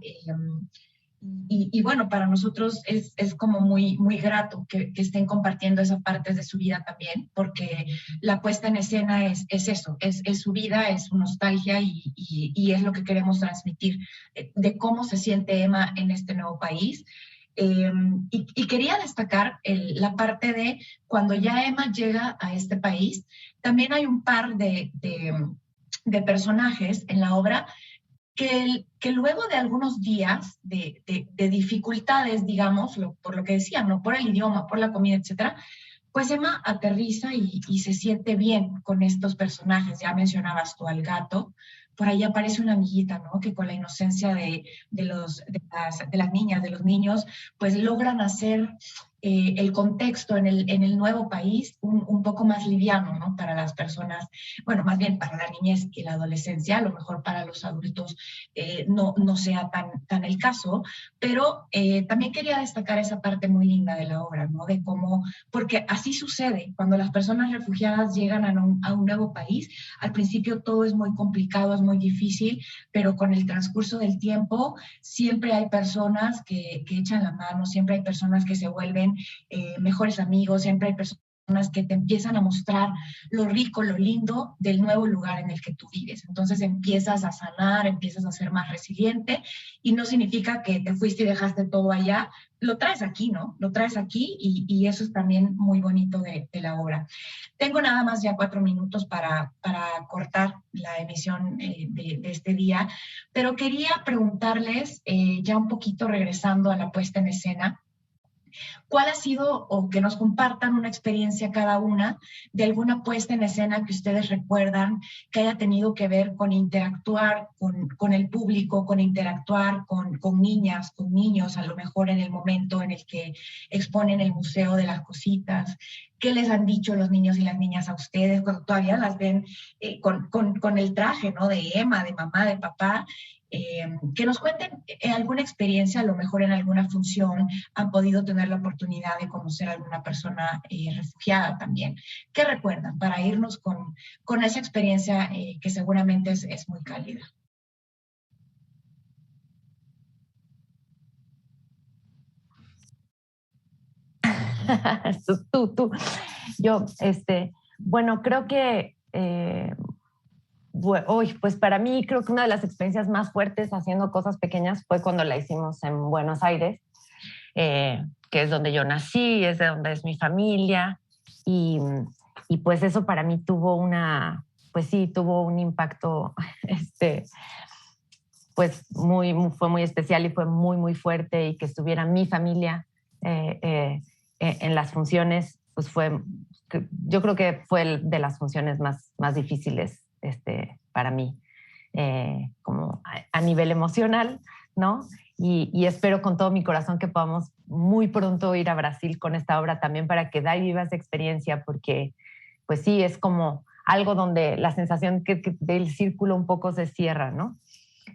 Y bueno, para nosotros es como muy grato que estén compartiendo esas partes de su vida también, porque la puesta en escena es eso, es su vida, es su nostalgia y es lo que queremos transmitir de cómo se siente Emma en este nuevo país. Y quería destacar la parte de cuando ya Emma llega a este país, también hay un par de personajes en la obra que luego de algunos días de dificultades, digamos, por lo que decía, ¿no? Por el idioma, por la comida, etcétera, pues Emma aterriza y se siente bien con estos personajes. Ya mencionabas tú al gato, por ahí aparece una amiguita, ¿no? Que con la inocencia de las niñas, de los niños, pues logran hacer el contexto en el nuevo país un poco más liviano, ¿no? Para las personas, bueno, más bien para la niñez y la adolescencia, a lo mejor para los adultos no sea tan el caso, pero también quería destacar esa parte muy linda de la obra, ¿no? De cómo, porque así sucede, cuando las personas refugiadas llegan a un nuevo país, al principio todo es muy complicado, es muy difícil, pero con el transcurso del tiempo siempre hay personas que echan la mano, siempre hay personas que se vuelven mejores amigos, siempre hay personas que te empiezan a mostrar lo rico, lo lindo del nuevo lugar en el que tú vives. Entonces empiezas a sanar, empiezas a ser más resiliente y no significa que te fuiste y dejaste todo allá, lo traes aquí, ¿no? Lo traes aquí y eso es también muy bonito de la obra. Tengo nada más ya 4 minutos para cortar la emisión de este día, pero quería preguntarles, ya un poquito regresando a la puesta en escena, ¿cuál ha sido, o que nos compartan una experiencia cada una de alguna puesta en escena que ustedes recuerdan que haya tenido que ver con interactuar con el público, con interactuar con niñas, con niños, a lo mejor en el momento en el que exponen el Museo de las Cositas? ¿Qué les han dicho los niños y las niñas a ustedes cuando todavía las ven con el traje, ¿no? De Emma, de mamá, de papá. Que nos cuenten alguna experiencia, a lo mejor en alguna función han podido tener la oportunidad de conocer a alguna persona refugiada también. ¿Qué recuerdan para irnos con esa experiencia que seguramente es muy cálida? Tú. Yo, bueno, creo que, pues para mí creo que una de las experiencias más fuertes haciendo cosas pequeñas fue cuando la hicimos en Buenos Aires, que es donde yo nací, es de donde es mi familia, y, y pues eso para mí pues sí, tuvo un impacto, pues fue muy especial y fue muy fuerte, y que estuviera mi familia en las funciones, pues yo creo que fue de las funciones más difíciles para mí, como a nivel emocional, ¿no? Y espero con todo mi corazón que podamos muy pronto ir a Brasil con esta obra también, para que Dai viva esa experiencia, porque pues sí, es como algo donde la sensación que del círculo un poco se cierra, ¿no?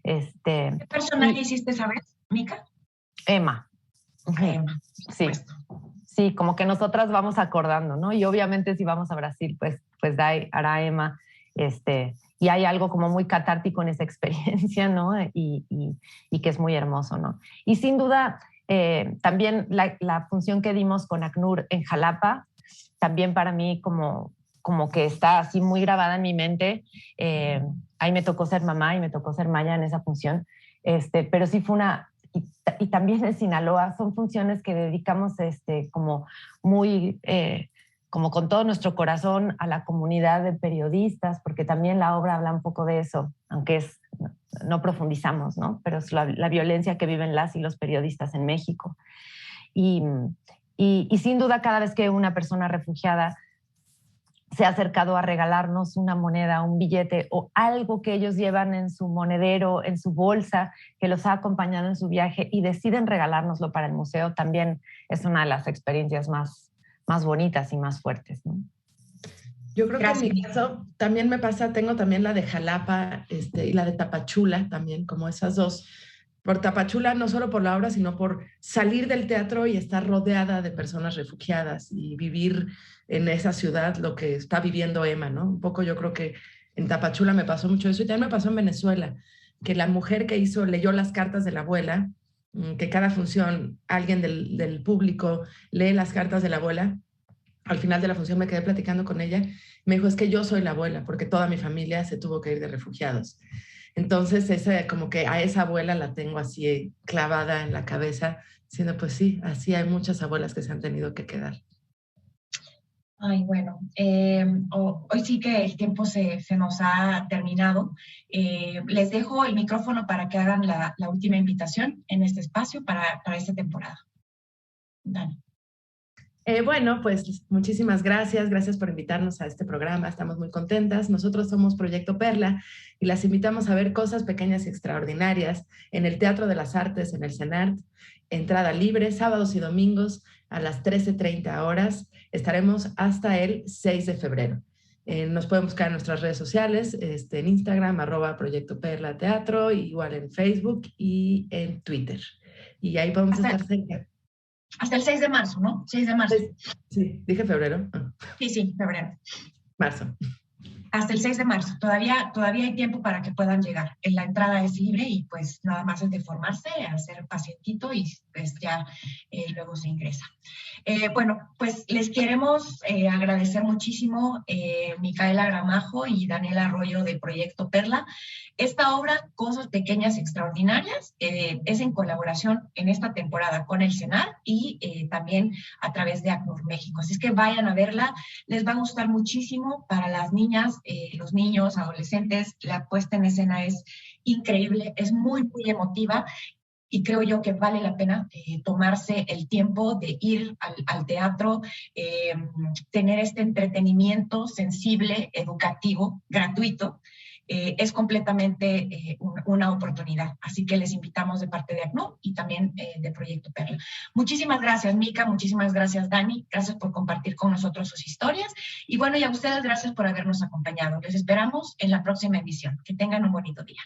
¿Qué personaje hiciste esa vez, Mica? Emma. Emma, sí. Sí, como que nosotras vamos acordando, ¿no? Y obviamente si vamos a Brasil, pues Dai hará Emma, y hay algo como muy catártico en esa experiencia, ¿no? Y que es muy hermoso, ¿no? Y sin duda, también la función que dimos con ACNUR en Jalapa, también para mí como que está así muy grabada en mi mente. Ahí me tocó ser mamá y me tocó ser Maya en esa función, pero sí fue y también en Sinaloa son funciones que dedicamos como muy, como con todo nuestro corazón a la comunidad de periodistas, porque también la obra habla un poco de eso, aunque no profundizamos, ¿no? Pero es la violencia que viven las y los periodistas en México. Y sin duda, cada vez que una persona refugiada se ha acercado a regalarnos una moneda, un billete o algo que ellos llevan en su monedero, en su bolsa, que los ha acompañado en su viaje, y deciden regalárnoslo para el museo, también es una de las experiencias más bonitas y más fuertes, ¿no? Yo creo que en mi caso también me pasa, tengo también la de Jalapa y la de Tapachula también, como esas dos. Por Tapachula, no solo por la obra, sino por salir del teatro y estar rodeada de personas refugiadas y vivir en esa ciudad lo que está viviendo Emma, ¿no? Un poco yo creo que en Tapachula me pasó mucho eso y también me pasó en Venezuela, que la mujer que leyó las cartas de la abuela, que cada función alguien del público lee las cartas de la abuela. Al final de la función me quedé platicando con ella. Me dijo, es que yo soy la abuela, porque toda mi familia se tuvo que ir de refugiados. Entonces, como que a esa abuela la tengo así clavada en la cabeza, diciendo, pues sí, así hay muchas abuelas que se han tenido que quedar. Ay, bueno, hoy sí que el tiempo se nos ha terminado. Les dejo el micrófono para que hagan la última invitación en este espacio para esta temporada. Dani. Bueno, pues muchísimas gracias por invitarnos a este programa, estamos muy contentas. Nosotros somos Proyecto Perla y las invitamos a ver cosas pequeñas y extraordinarias en el Teatro de las Artes, en el CENART, entrada libre, sábados y domingos a las 13:30 horas. Estaremos hasta el 6 de febrero. Nos pueden buscar en nuestras redes sociales, en Instagram, @Proyecto Perla Teatro, igual en Facebook y en Twitter. Y ahí podemos estar cerca. Hasta el 6 de marzo, ¿no? 6 de marzo. Sí, dije febrero. Sí, febrero. Marzo. Hasta el 6 de marzo. Todavía hay tiempo para que puedan llegar. La entrada es libre y pues nada más es de formarse, hacer pacientito y pues ya luego se ingresa. Bueno, pues les queremos agradecer muchísimo Micaela Gramajo y Daniela Arroyo de Proyecto Perla. Esta obra, Cosas Pequeñas Extraordinarias, es en colaboración en esta temporada con el CENAR y también a través de ACNUR México. Así es que vayan a verla, les va a gustar muchísimo. Para las niñas, los niños, adolescentes, la puesta en escena es increíble, es muy, muy emotiva. Y creo yo que vale la pena tomarse el tiempo de ir al teatro, tener este entretenimiento sensible, educativo, gratuito. Es completamente una oportunidad. Así que les invitamos de parte de ACNUR y también de Proyecto Perla. Muchísimas gracias, Mica. Muchísimas gracias, Dani. Gracias por compartir con nosotros sus historias. Y bueno, y a ustedes gracias por habernos acompañado. Les esperamos en la próxima edición. Que tengan un bonito día.